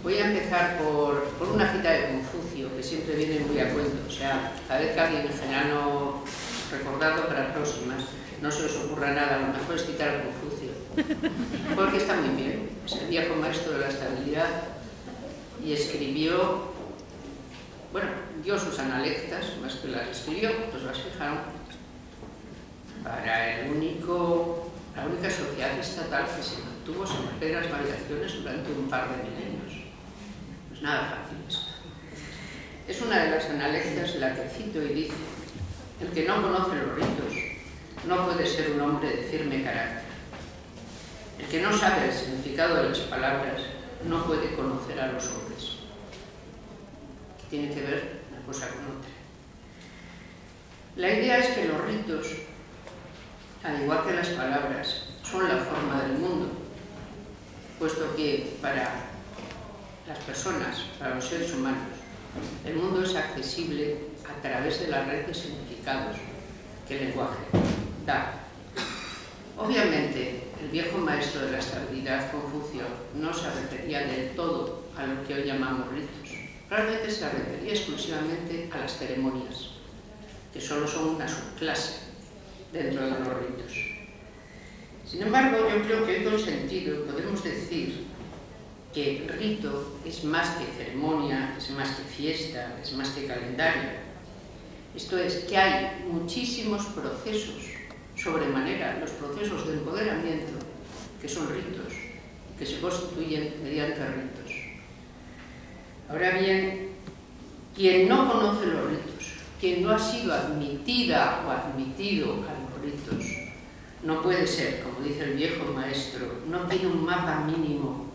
Voy a empezar por una cita de Confucio, que siempre viene muy a cuento. O sea, cada vez que alguien, en general, no recordando para próximas, no se os ocurra nada, lo mejor es citar a Confucio, porque está muy bien. Es el viejo maestro de la estabilidad y escribió, bueno, dio sus analectas, más que las escribió, pues las fijaron, para la única sociedad estatal que se mantuvo sin apenas variaciones durante un par de milenios. Pues nada fácil esto. Es una de las analectas la que cito y dice: el que no conoce los ritos no puede ser un hombre de firme carácter. El que no sabe el significado de las palabras no puede conocer a los hombres. Tiene que ver una cosa con otra. La idea es que los ritos, al igual que las palabras, son la forma del mundo, puesto que para las personas, para los seres humanos, el mundo es accesible a través de la red de significados que el lenguaje da. Obviamente, el viejo maestro de la estabilidad, Confucio, no se refería del todo a lo que hoy llamamos ritos. Realmente se refería exclusivamente a las ceremonias, que solo son una subclase dentro de los ritos. Sin embargo, yo creo que con sentido podemos decir que rito es más que ceremonia, es más que fiesta, es más que calendario. Esto es, que hay muchísimos procesos, sobremanera los procesos de empoderamiento, que son ritos, que se constituyen mediante ritos. Ahora bien, quien no conoce los ritos, quien no ha sido admitida o admitido a los ritos, no puede ser, como dice el viejo maestro, no tiene un mapa mínimo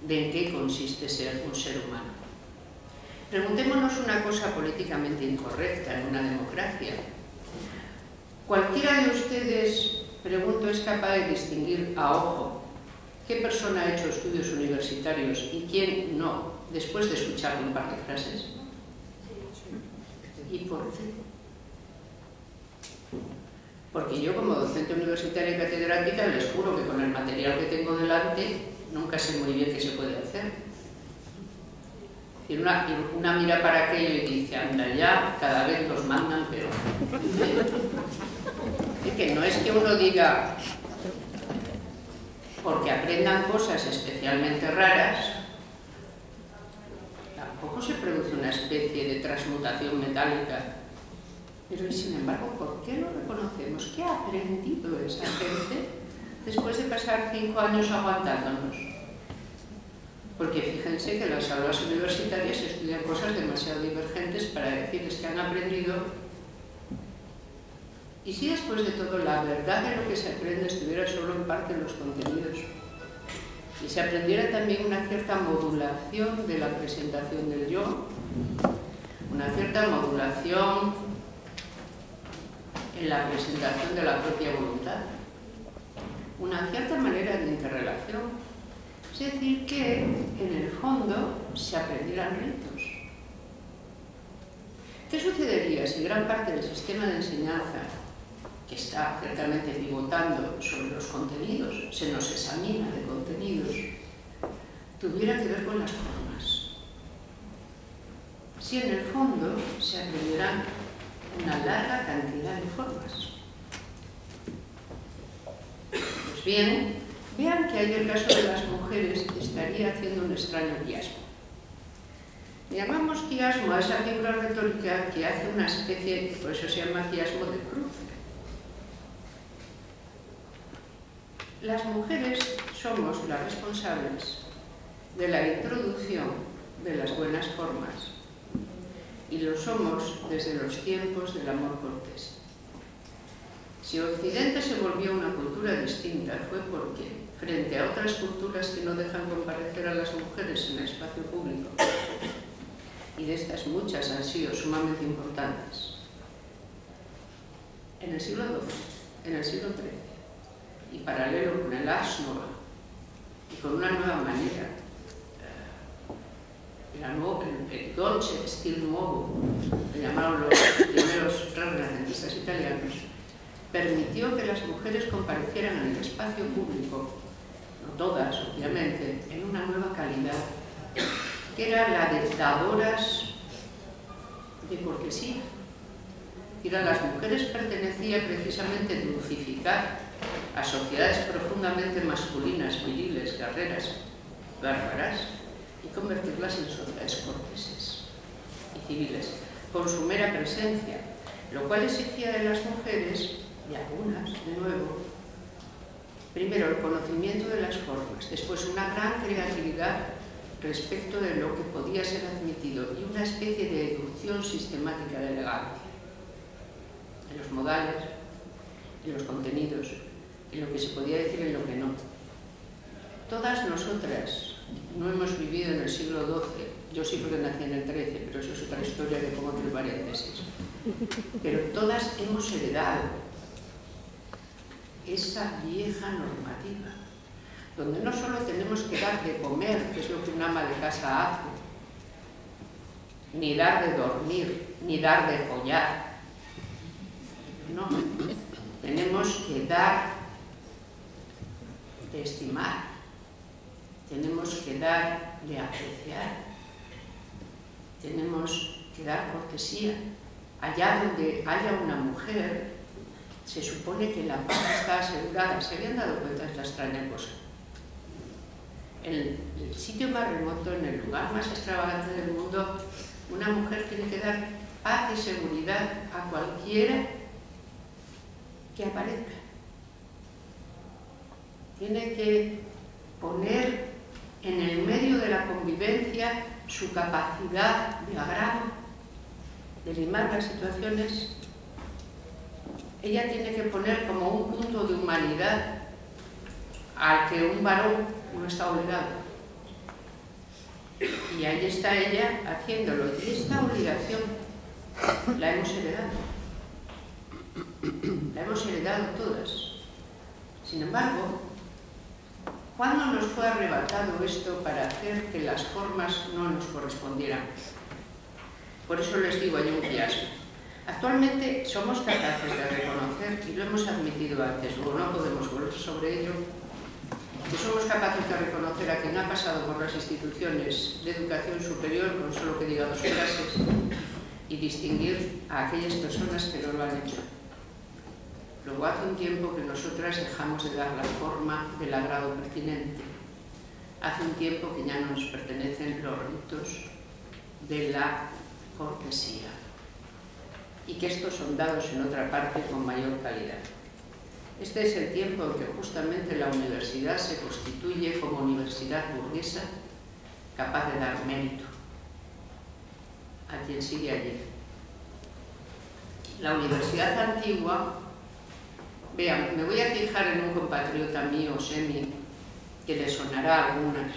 de en qué consiste ser un ser humano. Preguntémonos una cosa políticamente incorrecta en una democracia. ¿Cualquiera de ustedes, pregunto, es capaz de distinguir a ojo qué persona ha hecho estudios universitarios y quién no, después de escuchar un par de frases? ¿Y por qué? Porque yo, como docente universitaria y catedrática, les juro que con el material que tengo delante nunca sé muy bien qué se puede hacer. Y una mira para aquello y dice: anda ya, cada vez los mandan peor. Es que no es que uno diga, porque aprendan cosas especialmente raras, tampoco se produce una especie de transmutación metálica. Pero, y sin embargo, ¿por qué no reconocemos qué ha aprendido esa gente después de pasar 5 años aguantándonos? Porque fíjense que en las aulas universitarias se estudian cosas demasiado divergentes para decirles que han aprendido. ¿Y si después de todo la verdad de lo que se aprende estuviera solo en parte en los contenidos? Y se aprendiera también una cierta modulación de la presentación del yo, una cierta modulación en la presentación de la propia voluntad, una cierta manera de interrelación. Es decir, que en el fondo se aprendieran ritos. ¿Qué sucedería si gran parte del sistema de enseñanza, que está ciertamente pivotando sobre los contenidos, se nos examina de contenidos, tuviera que ver con las formas? Si en el fondo se aprendieran una larga cantidad de formas. Pues bien, vean que ahí el caso de las mujeres estaría haciendo un extraño quiasmo. Llamamos quiasmo a esa figura retórica que hace una especie, por eso se llama quiasmo de cruce. Las mujeres somos las responsables de la introducción de las buenas formas, y lo somos desde los tiempos del amor cortés. Si Occidente se volvió una cultura distinta fue porque, frente a otras culturas que no dejan comparecer a las mujeres en el espacio público, y de estas muchas han sido sumamente importantes, en el siglo XII, en el siglo XIII, y paralelo con el Ars Nova, y con una nueva manera, el dolce stile nuovo, que llamaron los primeros renacentistas italianos, permitió que las mujeres comparecieran en el espacio público, no todas, obviamente, en una nueva calidad que era la de dadoras de cortesía. Las mujeres pertenecían precisamente a dulcificar a sociedades profundamente masculinas, viriles, guerreras, bárbaras, y convertirlas en sociedades corteses y civiles, con su mera presencia, lo cual exigía de las mujeres, y algunas, de nuevo, primero el conocimiento de las formas, después una gran creatividad respecto de lo que podía ser admitido y una especie de deducción sistemática de elegancia en los modales, en los contenidos, en lo que se podía decir y en lo que no. Todas nosotras no hemos vivido en el siglo XII, yo sí porque nací en el XIII, pero eso es otra historia que pongo entre paréntesis, pero todas hemos heredado esa vieja normativa, donde no solo tenemos que dar de comer, que es lo que un ama de casa hace, ni dar de dormir, ni dar de follar. No, tenemos que dar de estimar, tenemos que dar de apreciar, tenemos que dar cortesía. Allá donde haya una mujer, se supone que la paz está asegurada. ¿Se habían dado cuenta de esta extraña cosa? En el sitio más remoto, en el lugar más extravagante del mundo, una mujer tiene que dar paz y seguridad a cualquiera que aparezca. Tiene que poner en el medio de la convivencia su capacidad de agrado, de limar las situaciones. Ella tiene que poner como un punto de humanidad al que un varón no está obligado. Y ahí está ella haciéndolo. Y esta obligación la hemos heredado. La hemos heredado todas. Sin embargo, ¿cuándo nos fue arrebatado esto para hacer que las formas no nos correspondieran? Por eso les digo, hay un fiasco. Actualmente somos capaces de reconocer, y lo hemos admitido antes, luego no podemos volver sobre ello, que somos capaces de reconocer a quien ha pasado por las instituciones de educación superior con solo que diga 2 clases y distinguir a aquellas personas que no lo han hecho. Luego hace un tiempo que nosotras dejamos de dar la forma del agrado pertinente. Hace un tiempo que ya no nos pertenecen los ritos de la cortesía y que estos son dados en otra parte con mayor calidad. Este es el tiempo en que justamente la universidad se constituye como universidad burguesa capaz de dar mérito a quien sigue allí. La universidad antigua, vean, me voy a fijar en un compatriota mío, Semi, que le sonará a algunas.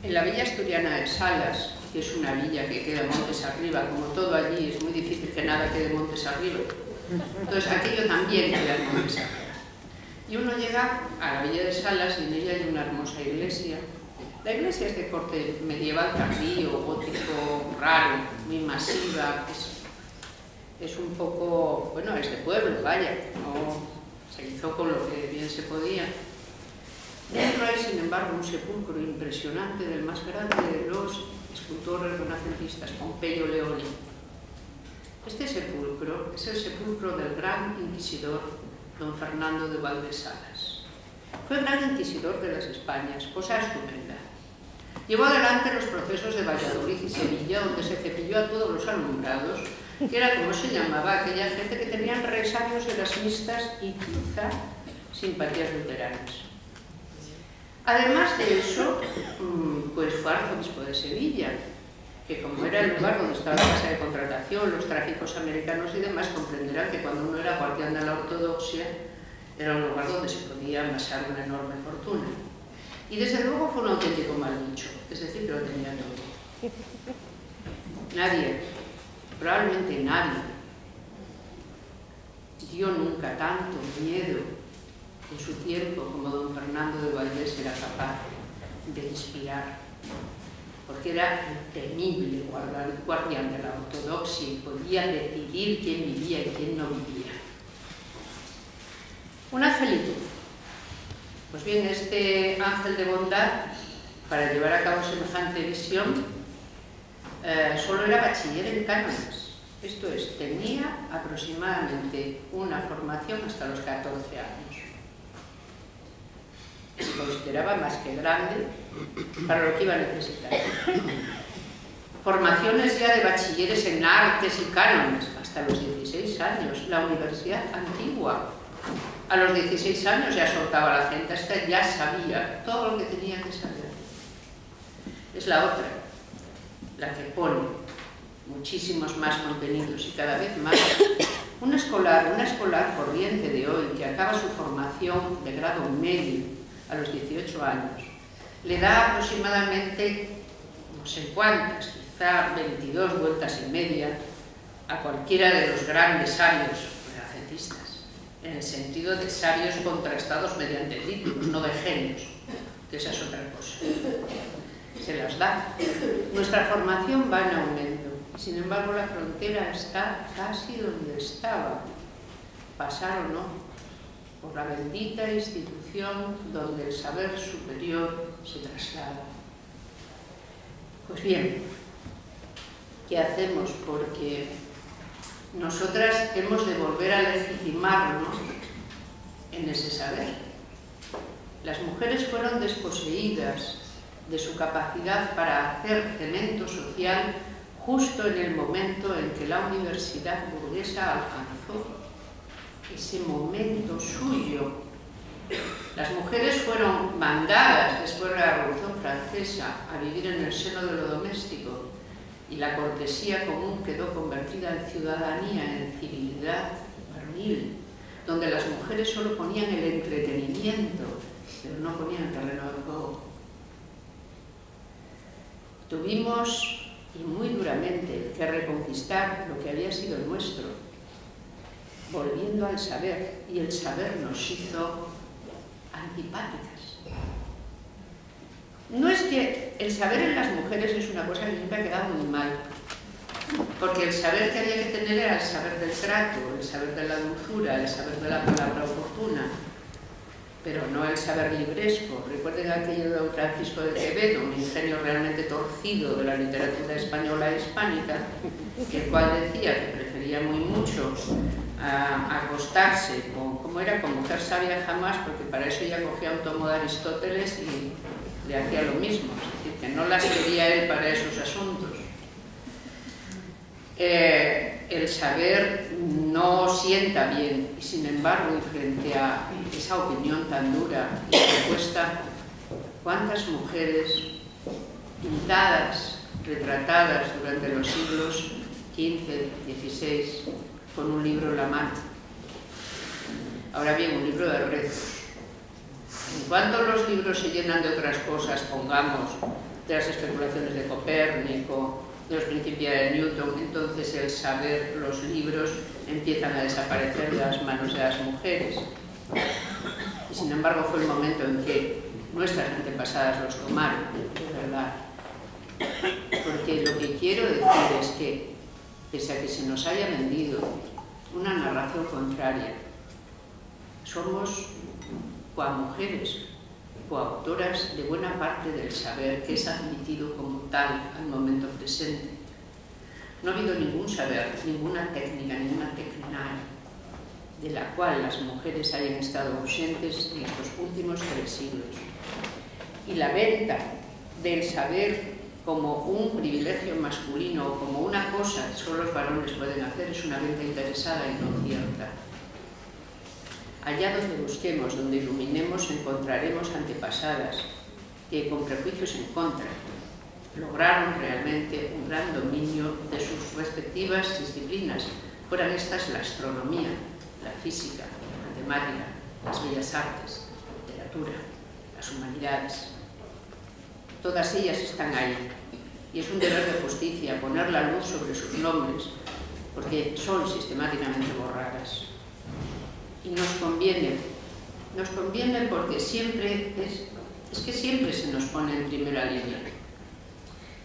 En la villa asturiana de Salas, que es una villa que queda montes arriba, como todo allí, es muy difícil que nada quede montes arriba. Entonces aquello también queda montes arriba. Y uno llega a la villa de Salas y en ella hay una hermosa iglesia. La iglesia es de corte medieval tardío, gótico raro, muy masiva. Es un poco, bueno, es de pueblo, vaya, no se hizo con lo que bien se podía. Dentro hay, sin embargo, un sepulcro impresionante del más grande de los escultores renacentistas, Pompeyo Leoni. Este sepulcro es el sepulcro del gran inquisidor don Fernando de Valdesalas. Fue gran inquisidor de las Españas, cosa estupenda. Llevó adelante los procesos de Valladolid y Sevilla, donde se cepilló a todos los alumbrados, que era como se llamaba aquella gente que tenían resabios erasmistas y quizá simpatías luteranas. Además de eso, pues fue arzobispo de Sevilla, que como era el lugar donde estaba la casa de contratación, los tráficos americanos y demás, comprenderán que cuando uno era guardián de la ortodoxia, era un lugar donde se podía amasar una enorme fortuna. Y desde luego fue un auténtico mal dicho, es decir, que lo tenía todo. Nadie, probablemente nadie, dio nunca tanto miedo en su tiempo como don Fernando de Valdés era capaz de inspirar, porque era temible guardián de la ortodoxia y podía decidir quién vivía y quién no vivía. Un angelito. Pues bien, este ángel de bondad para llevar a cabo semejante visión, solo era bachiller en cánones. Esto es, tenía aproximadamente una formación hasta los 14 años. Se consideraba más que grande para lo que iba a necesitar. Formaciones ya de bachilleres en artes y cánones hasta los 16 años. La universidad antigua, a los 16 años ya soltaba a la gente, hasta ya sabía todo lo que tenía que saber. Es la otra, la que pone muchísimos más contenidos y cada vez más. Una escolar corriente de hoy que acaba su formación de grado medio a los 18 años, le da aproximadamente, no sé cuántas, quizá 22 vueltas y media a cualquiera de los grandes sabios renacentistas, en el sentido de sabios contrastados mediante títulos, no de genios, que esa es otra cosa. Se las da. Nuestra formación va en aumento. Sin embargo, la frontera está casi donde estaba, pasar o no, por la bendita institución donde el saber superior se traslada. Pues bien, ¿qué hacemos? Porque nosotras hemos de volver a legitimarnos en ese saber. Las mujeres fueron desposeídas de su capacidad para hacer cemento social justo en el momento en que la universidad burguesa alcanzó ese momento suyo. Las mujeres fueron mandadas después de la Revolución Francesa a vivir en el seno de lo doméstico y la cortesía común quedó convertida en ciudadanía, en civilidad varonil, donde las mujeres solo ponían el entretenimiento, pero no ponían el terreno de juego. Tuvimos, y muy duramente, que reconquistar lo que había sido nuestro, volviendo al saber, y el saber nos hizo antipáticas. No es que el saber en las mujeres es una cosa que siempre ha quedado muy mal, porque el saber que había que tener era el saber del trato, el saber de la dulzura, el saber de la palabra oportuna, pero no el saber libresco. Recuerden aquello de don Francisco de Quevedo, un ingenio realmente torcido de la literatura española e hispánica, el cual decía que prefería muy mucho acostarse como era, con mujer sabia jamás, porque para eso ya cogía un tomo de Aristóteles y le hacía lo mismo, es decir, que no las quería él para esos asuntos. El saber no sienta bien, y sin embargo, y frente a esa opinión tan dura y propuesta, ¿cuántas mujeres pintadas, retratadas durante los siglos XV, XVI, con un libro en la mano? Ahora bien, un libro de rezos. En cuanto los libros se llenan de otras cosas, pongamos, de las especulaciones de Copérnico, de los principios de Newton, entonces el saber, los libros, empiezan a desaparecer de las manos de las mujeres. Y sin embargo fue el momento en que nuestras antepasadas los tomaron, de verdad. Porque lo que quiero decir es que, pese a que se nos haya vendido una narración contraria, somos comujeres, coautoras de buena parte del saber que es admitido como tal al momento presente. No ha habido ningún saber, ninguna técnica, ninguna tecnaria de la cual las mujeres hayan estado ausentes en estos últimos 3 siglos. Y la venta del saber como un privilegio masculino o como una cosa que solo los varones pueden hacer es una venta interesada y no cierta. Allá donde busquemos, donde iluminemos, encontraremos antepasadas que, con prejuicios en contra, lograron realmente un gran dominio de sus respectivas disciplinas. Fueran estas la astronomía, la física, la matemática, las bellas artes, la literatura, las humanidades. Todas ellas están ahí. Y es un deber de justicia poner la luz sobre sus nombres, porque son sistemáticamente borradas. Y nos conviene porque siempre es que siempre se nos pone en primera línea.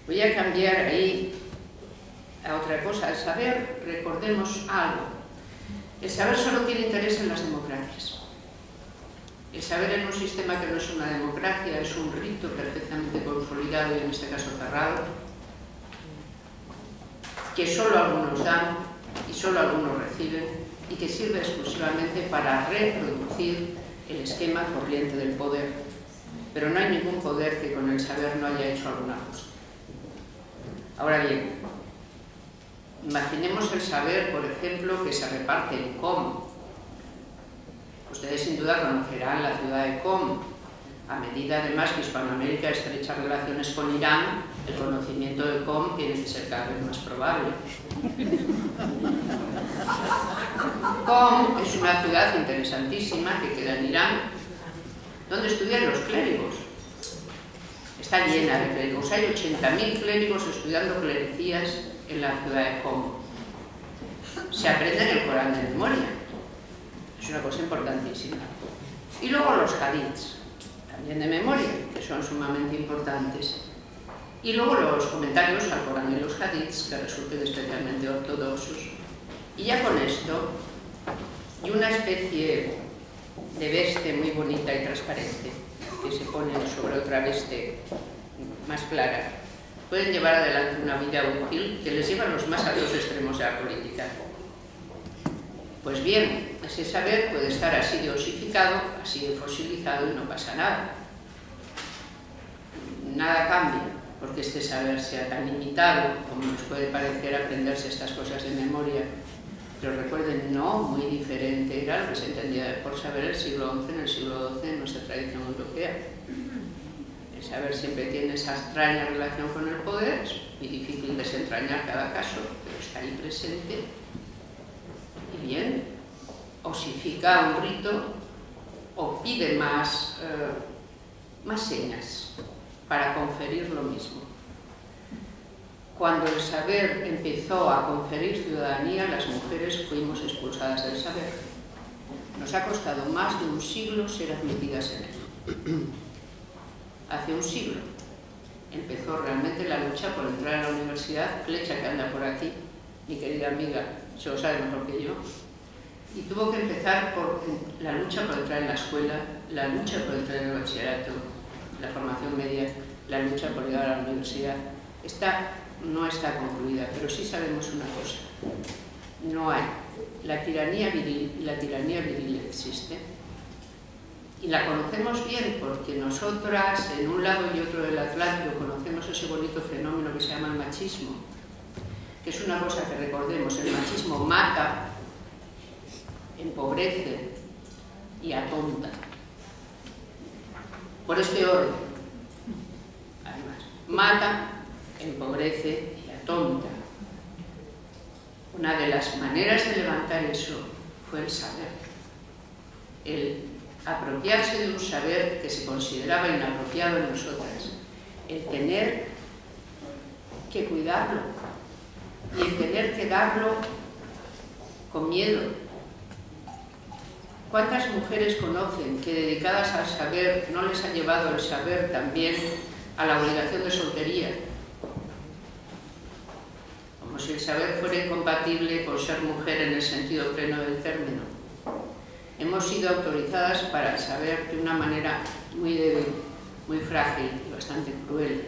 Voy a cambiar ahí a otra cosa. El saber, recordemos algo, el saber solo tiene interés en las democracias. El saber en un sistema que no es una democracia es un rito perfectamente consolidado y en este caso cerrado, que solo algunos dan y solo algunos reciben y que sirve exclusivamente para reproducir el esquema corriente del poder. Pero no hay ningún poder que con el saber no haya hecho alguna cosa. Ahora bien, imaginemos el saber, por ejemplo, que se reparte en Qom. Ustedes sin duda conocerán la ciudad de Qom. A medida además que Hispanoamérica estrecha relaciones con Irán, el conocimiento de Qom tiene que ser cada vez más probable. Qom es una ciudad interesantísima que queda en Irán, donde estudian los clérigos. Está llena de clérigos. Hay 80.000 clérigos estudiando clericías en la ciudad de Qom. Se aprenden el Corán de memoria. Es una cosa importantísima. Y luego los hadiths, también de memoria, que son sumamente importantes. Y luego los comentarios al Corán y los hadiths, que resulten especialmente ortodoxos. Y ya con esto, y una especie de veste muy bonita y transparente, que se pone sobre otra veste más clara, pueden llevar adelante una vida útil que les lleva a los más altos extremos de la política. Pues bien, ese saber puede estar así de osificado, así de fosilizado y no pasa nada. Nada cambia porque este saber sea tan limitado como nos puede parecer aprenderse estas cosas de memoria. Pero recuerden, no muy diferente era lo que se entendía por saber el siglo XI, en el siglo XII, en nuestra tradición europea. El saber siempre tiene esa extraña relación con el poder, es muy difícil desentrañar cada caso, pero está ahí presente. Y bien, osifica un rito o pide más señas para conferir lo mismo. Cuando el saber empezó a conferir ciudadanía, las mujeres fuimos expulsadas del saber. Nos ha costado más de un siglo ser admitidas en él. Hace un siglo empezó realmente la lucha por entrar a la universidad. Flecha, que anda por aquí, mi querida amiga, se lo sabe mejor que yo, y tuvo que empezar por la lucha por entrar en la escuela, la lucha por entrar en el bachillerato, la formación media, la lucha por llegar a la universidad. Esta no está concluida, pero sí sabemos una cosa: no hay. La tiranía viril, y la tiranía viril existe, y la conocemos bien porque nosotras, en un lado y otro del Atlántico, conocemos ese bonito fenómeno que se llama el machismo, que es una cosa que recordemos: el machismo mata, empobrece y atonta. Por este orden, además, mata, empobrece y atonta. Una de las maneras de levantar eso fue el saber, el apropiarse de un saber que se consideraba inapropiado en nosotras, el tener que cuidarlo y el tener que darlo con miedo. ¿Cuántas mujeres conocen que, dedicadas al saber, no les ha llevado el saber también a la obligación de soltería? Como si el saber fuera incompatible con ser mujer en el sentido pleno del término. Hemos sido autorizadas para el saber de una manera muy débil, muy frágil y bastante cruel,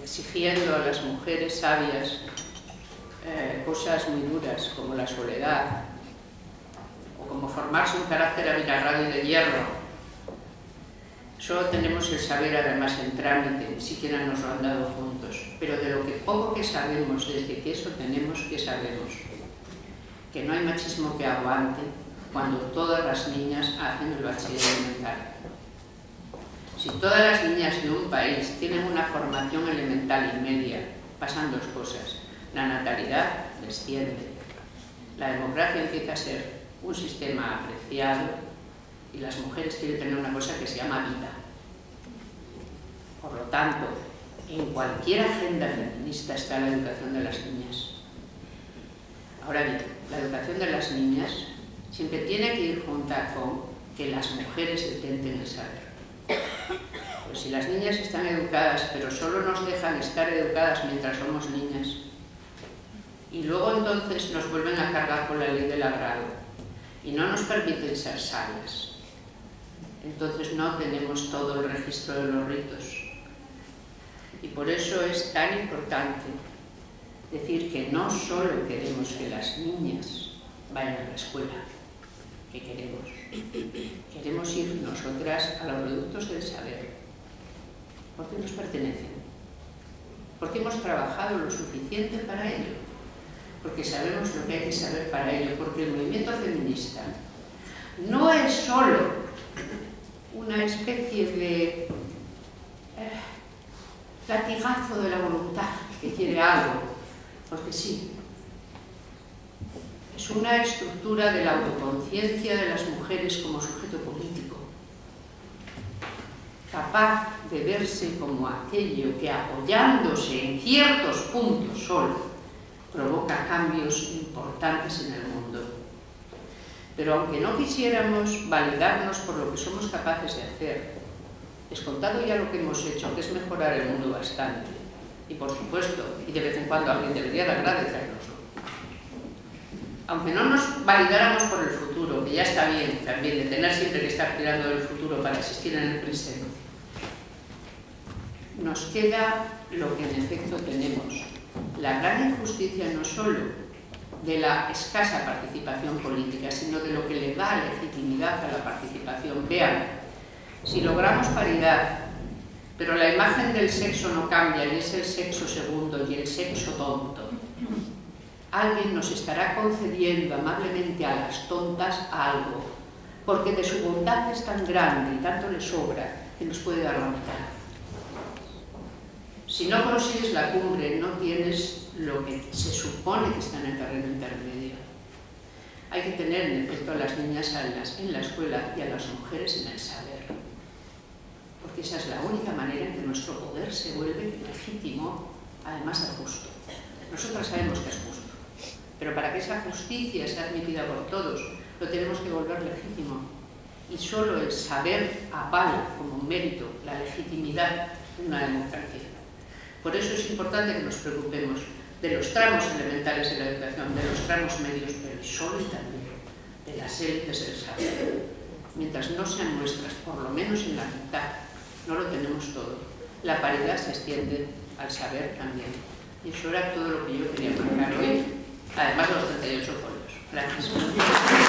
exigiendo a las mujeres sabias cosas muy duras como la soledad, o como formarse un carácter abigarrado y de hierro. Solo tenemos el saber además en trámite, ni siquiera nos lo han dado juntos, pero de lo que poco que sabemos, desde que eso tenemos, que sabemos que no hay machismo que aguante cuando todas las niñas hacen el bachiller elemental. Si todas las niñas de un país tienen una formación elemental y media, pasan dos cosas: la natalidad desciende, la democracia empieza a ser un sistema apreciado y las mujeres quieren tener una cosa que se llama vida. Por lo tanto, en cualquier agenda feminista está la educación de las niñas. Ahora bien, la educación de las niñas siempre tiene que ir junta con que las mujeres detenten el saber. Pues si las niñas están educadas, pero solo nos dejan estar educadas mientras somos niñas, y luego entonces nos vuelven a cargar con la ley del agrado y no nos permiten ser sabias, entonces no tenemos todo el registro de los ritos. Y por eso es tan importante decir que no solo queremos que las niñas vayan a la escuela, que queremos ir nosotras a los reductos del saber, porque nos pertenecen, porque hemos trabajado lo suficiente para ello, porque sabemos lo que hay que saber para ello, porque el movimiento feminista no es solo una especie de latigazo de la voluntad que quiere algo, porque sí, es una estructura de la autoconciencia de las mujeres como sujeto político, capaz de verse como aquello que, apoyándose en ciertos puntos solo, provoca cambios importantes en el mundo. Pero aunque no quisiéramos validarnos por lo que somos capaces de hacer, descontado ya lo que hemos hecho, que es mejorar el mundo bastante, y por supuesto, y de vez en cuando alguien debería de agradecérnoslo, aunque no nos validáramos por el futuro, que ya está bien también, de tener siempre que estar tirando del futuro para existir en el presente, nos queda lo que en efecto tenemos, la gran injusticia no solo de la escasa participación política, sino de lo que le da legitimidad a la participación. Vean, si logramos paridad, pero la imagen del sexo no cambia y es el sexo segundo y el sexo tonto, alguien nos estará concediendo amablemente a las tontas algo, porque de su bondad es tan grande y tanto le sobra que nos puede dar la mitad. Si no consigues la cumbre, no tienes lo que se supone que está en el terreno intermedio. Hay que tener, en efecto, a las niñas en la escuela y a las mujeres en el saber, porque esa es la única manera en que nuestro poder se vuelve legítimo, además de justo. Nosotras sabemos que es justo, pero para que esa justicia sea admitida por todos, lo tenemos que volver legítimo. Y solo el saber avala como mérito la legitimidad de una democracia. Por eso es importante que nos preocupemos de los tramos elementales de la educación, de los tramos medios, pero solo y también de las élites del saber. Mientras no sean nuestras, por lo menos en la mitad, no lo tenemos todo. La paridad se extiende al saber también. Y eso era todo lo que yo quería marcar hoy, además de los 38 folios. Gracias.